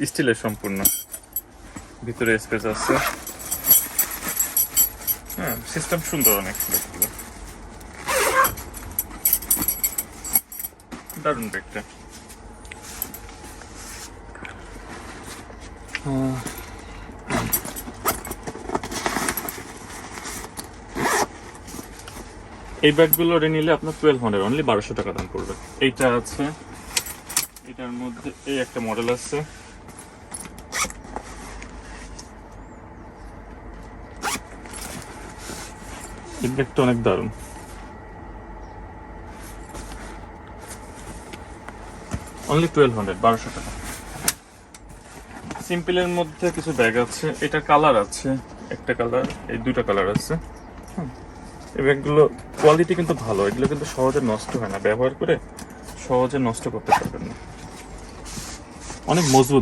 স্টিলের সম্পূর্ণ, ভিতরে স্পেস আছে। হ্যাঁ, সিস্টেম সুন্দর অনেক, ব্যাগগুলো দারুণ ব্যাগটা। এই ব্যাগগুলো নিলে আপনার 1200 অনলি 1200 টাকা দাম পড়বে। এইটা আছে, এটার মধ্যে এই একটা মডেল আছে, এই ব্যাগটা অনেক দারুণ। অনলি 1200, 1200 টাকা। সিম্পলের মধ্যে কিছু ব্যাগ আছে, এটা কালার আছে, একটা কালার, এই দুইটা কালার আছে। এই ব্যাগগুলো কোয়ালিটি কিন্তু ভালো, এগুলো কিন্তু সহজে নষ্ট হয় না, ব্যবহার করে সহজে নষ্ট করতে পারবেন না, অনেক মজবুত।